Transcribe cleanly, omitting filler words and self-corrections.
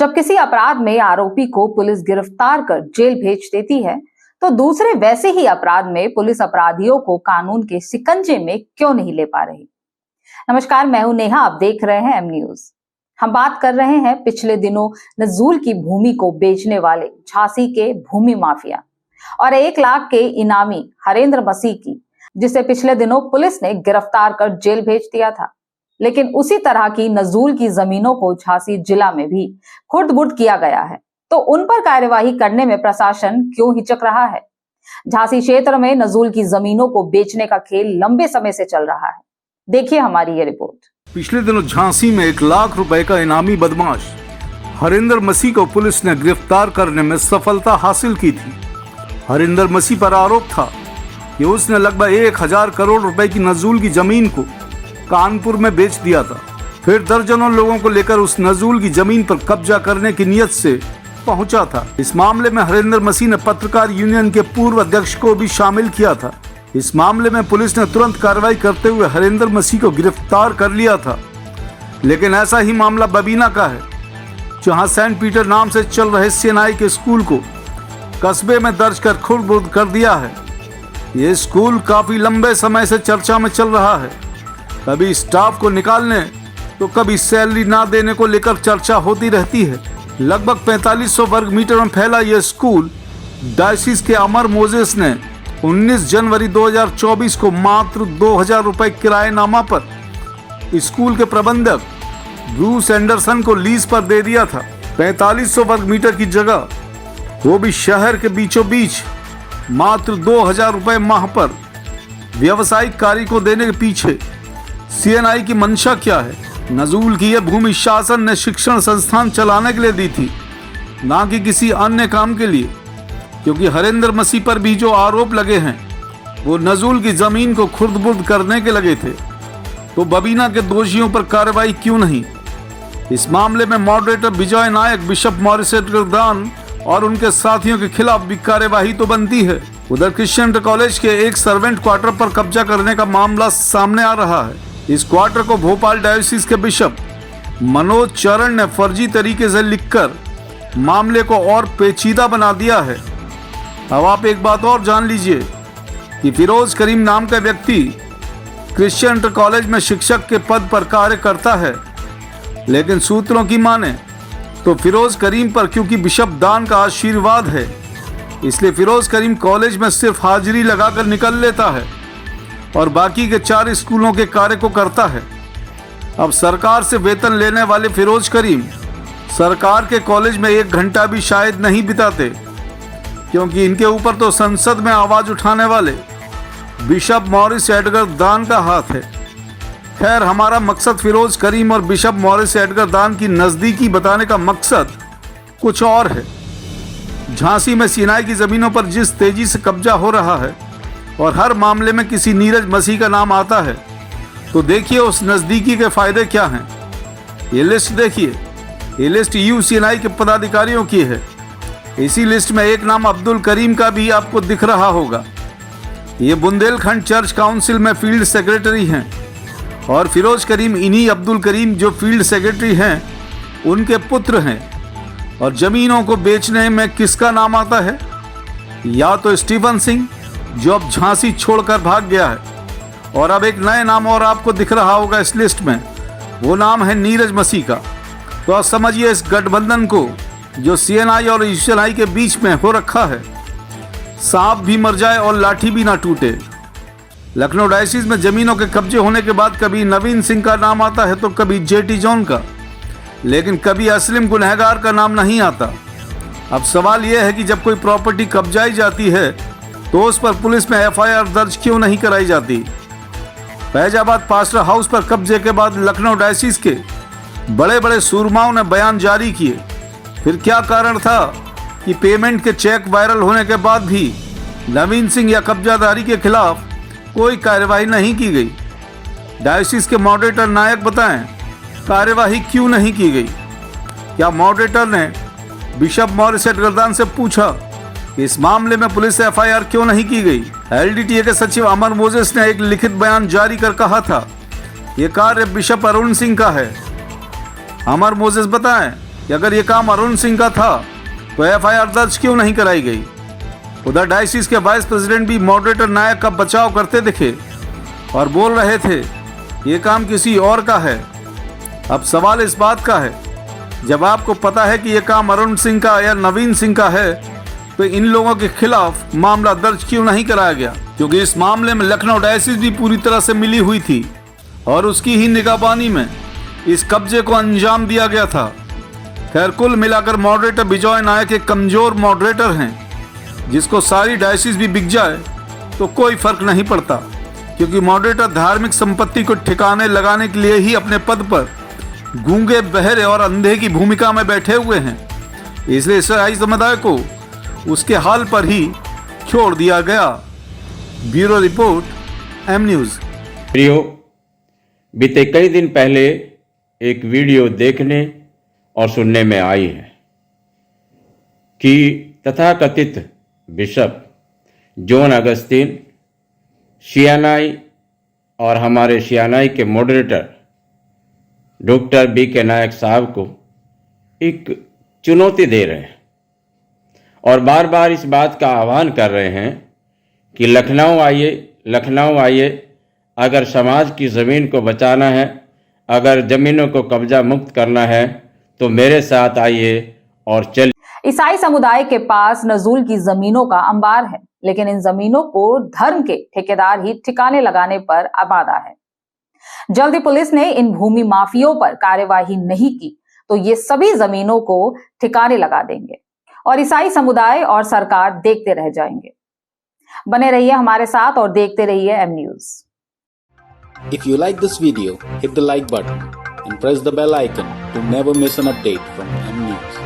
जब किसी अपराध में आरोपी को पुलिस गिरफ्तार कर जेल भेज देती है, तो दूसरे वैसे ही अपराध में पुलिस अपराधियों को कानून के शिकंजे में क्यों नहीं ले पा रही। नमस्कार, मैं हूं नेहा, आप देख रहे हैं एम न्यूज। हम बात कर रहे हैं पिछले दिनों नजूल की भूमि को बेचने वाले झांसी के भूमि माफिया और 1 लाख के इनामी हरेंद्र मसीह की, जिसे पिछले दिनों पुलिस ने गिरफ्तार कर जेल भेज दिया था। लेकिन उसी तरह की नजूल की जमीनों को झांसी जिला में भी खुर्द-बुर्द किया गया है, तो उन पर कार्यवाही करने में प्रशासन क्यों हिचक रहा है। झांसी क्षेत्र में नजूल की जमीनों को बेचने का खेल लंबे समय से चल रहा है। देखिए हमारी ये रिपोर्ट। पिछले दिनों झांसी में 1 लाख रुपए का इनामी बदमाश हरेंद्र मसीह को पुलिस ने गिरफ्तार करने में सफलता हासिल की थी। हरेंद्र मसीह पर आरोप था कि उसने लगभग 1000 करोड़ रुपए की नजूल की जमीन को कानपुर में बेच दिया था। फिर दर्जनों लोगों को लेकर उस नजूल की जमीन पर कब्जा करने की नियत से पहुंचा था। इस मामले में हरेंद्र मसीह ने पत्रकार यूनियन के पूर्व अध्यक्ष को भी शामिल किया था। इस मामले में पुलिस ने तुरंत कार्रवाई करते हुए हरेंद्र मसीह को गिरफ्तार कर लिया था। लेकिन ऐसा ही मामला बबीना का है, जहां सेंट पीटर नाम से चल रहे सीएनआई के स्कूल को कस्बे में दर्ज कर खुर्द-बुर्द कर दिया है। ये स्कूल काफी लंबे समय से चर्चा में चल रहा है। कभी स्टाफ को निकालने तो कभी सैलरी ना देने को लेकर चर्चा होती रहती है। लगभग 4500 वर्ग मीटर में फैला यह स्कूल डायसिस के अमर मोजेस ने 19 जनवरी 2024 को मात्र 2000 रुपए किराएनामा पर स्कूल के प्रबंधक ब्रूस एंडरसन को लीज पर दे दिया था। 4500 वर्ग मीटर की जगह, वो भी शहर के बीचों बीच, मात्र 2000 रुपए माह पर व्यवसायिक कार्य को देने के पीछे सीएनआई की मंशा क्या है। नजूल की यह भूमि शासन ने शिक्षण संस्थान चलाने के लिए दी थी, ना कि किसी अन्य काम के लिए। क्योंकि हरेंद्र मसीह पर भी जो आरोप लगे हैं वो नजूल की जमीन को खुर्द-बुर्द करने के लगे थे, तो बबीना के दोषियों पर कार्रवाई क्यों नहीं। इस मामले में मॉडरेटर विजय नायक, बिशप मॉरिस एडगरदान और उनके साथियों के खिलाफ भी कार्यवाही तो बनती है। उधर क्रिश्चियन कॉलेज के एक सर्वेंट क्वार्टर पर कब्जा करने का मामला सामने आ रहा है। इस क्वार्टर को भोपाल डायोसिस के बिशप मनोज चरण ने फर्जी तरीके से लिखकर मामले को और पेचीदा बना दिया है। अब आप एक बात और जान लीजिए कि फिरोज करीम नाम का व्यक्ति क्रिश्चियन कॉलेज में शिक्षक के पद पर कार्य करता है। लेकिन सूत्रों की माने तो फिरोज करीम पर क्योंकि बिशप दान का आशीर्वाद है, इसलिए फिरोज करीम कॉलेज में सिर्फ हाजिरी लगाकर निकल लेता है और बाकी के 4 स्कूलों के कार्य को करता है। अब सरकार से वेतन लेने वाले फिरोज करीम सरकार के कॉलेज में 1 घंटा भी शायद नहीं बिताते, क्योंकि इनके ऊपर तो संसद में आवाज उठाने वाले बिशप मॉरिस एडगरदान का हाथ है। खैर, हमारा मकसद फिरोज करीम और बिशप मॉरिस एडगरदान की नज़दीकी बताने का मकसद कुछ और है। झांसी में सीएनआई की ज़मीनों पर जिस तेजी से कब्जा हो रहा है और हर मामले में किसी नीरज मसीह का नाम आता है, तो देखिए उस नज़दीकी के फ़ायदे क्या हैं। ये लिस्ट देखिए, ये लिस्ट यूसीएनआई के पदाधिकारियों की है। इसी लिस्ट में एक नाम अब्दुल करीम का भी आपको दिख रहा होगा। ये बुंदेलखंड चर्च काउंसिल में फील्ड सेक्रेटरी हैं और फिरोज करीम इन्हीं अब्दुल करीम जो फील्ड सेक्रेटरी हैं उनके पुत्र हैं। और ज़मीनों को बेचने में किसका नाम आता है? या तो स्टीफन सिंह, जो अब झांसी छोड़कर भाग गया है, और अब एक नए नाम और आपको दिख रहा होगा इस लिस्ट में, वो नाम है नीरज मसीह का। तो आप समझिए इस गठबंधन को जो सीएनआई और यूसीएनआई के बीच में हो रखा है, सांप भी मर जाए और लाठी भी ना टूटे। लखनऊ डायसिस में जमीनों के कब्जे होने के बाद कभी नवीन सिंह का नाम आता है तो कभी जेटी जॉन का, लेकिन कभी असलिम गुनहगार का नाम नहीं आता। अब सवाल यह है कि जब कोई प्रॉपर्टी कब्जाई जाती है तो उस पर पुलिस में एफआईआर दर्ज क्यों नहीं कराई जाती। फैजाबाद पास्टर हाउस पर कब्जे के बाद लखनऊ डायसिस के बड़े बड़े सूरमाओं ने बयान जारी किए। फिर क्या कारण था कि पेमेंट के चेक वायरल होने के बाद भी नवीन सिंह या कब्जाधारी के खिलाफ कोई कार्यवाही नहीं की गई। डायोसिस के मॉडरेटर नायक बताएं, कार्यवाही क्यों नहीं की गई। क्या मॉडरेटर ने बिशप मॉरिस एडगरदान से पूछा कि इस मामले में पुलिस से एफआईआर क्यों नहीं की गई? एलडीटीए के सचिव अमर मोजेस ने एक लिखित बयान जारी कर कहा था, ये कार्य बिशप अरुण सिंह का है। अमर मोजेस बताएं, कि अगर ये काम अरुण सिंह का था तो एफआईआर दर्ज क्यों नहीं कराई गई। उधर डायसिस के वाइस प्रेसिडेंट भी मॉडरेटर नायक का बचाव करते दिखे और बोल रहे थे ये काम किसी और का है। अब सवाल इस बात का है, जब आपको पता है कि ये काम अरुण सिंह का या नवीन सिंह का है तो इन लोगों के खिलाफ मामला दर्ज क्यों नहीं कराया गया, क्योंकि इस मामले में लखनऊ डायसिस भी पूरी तरह से मिली हुई थी और उसकी ही निगरानी में इस कब्जे को अंजाम दिया गया था। खैर, कुल मिलाकर मॉडरेटर बिजॉय नायक एक कमजोर मॉडरेटर हैं, जिसको सारी डायसिस भी बिक जाए तो कोई फर्क नहीं पड़ता, क्योंकि मॉडरेटर धार्मिक संपत्ति को ठिकाने लगाने के लिए ही अपने पद पर गूंगे, बहरे और अंधे की भूमिका में बैठे हुए हैं। इसलिए ईसाई समुदाय को उसके हाल पर ही छोड़ दिया गया। Bureau report, M news. प्रियो, बीते कई दिन पहले एक वीडियो देखने और सुनने में आई है कि तथाकथित बिशप जॉन अगस्तीन शियानाई और हमारे शियानाई के मॉडरेटर डॉक्टर BK नायक साहब को एक चुनौती दे रहे हैं और बार बार इस बात का आह्वान कर रहे हैं कि लखनऊ आइए, अगर समाज की ज़मीन को बचाना है, अगर ज़मीनों को कब्जा मुक्त करना है तो मेरे साथ आइए और चलिए। ईसाई समुदाय के पास नजूल की जमीनों का अंबार है, लेकिन इन जमीनों को धर्म के ठेकेदार ही ठिकाने लगाने पर आबादा है। जल्दी पुलिस ने इन भूमि माफियों पर कार्यवाही नहीं की तो ये सभी जमीनों को ठिकाने लगा देंगे और ईसाई समुदाय और सरकार देखते रह जाएंगे। बने रहिए हमारे साथ और देखते रहिए M news. If you like this video, hit the like button and press the bell icon to never miss an update from M News.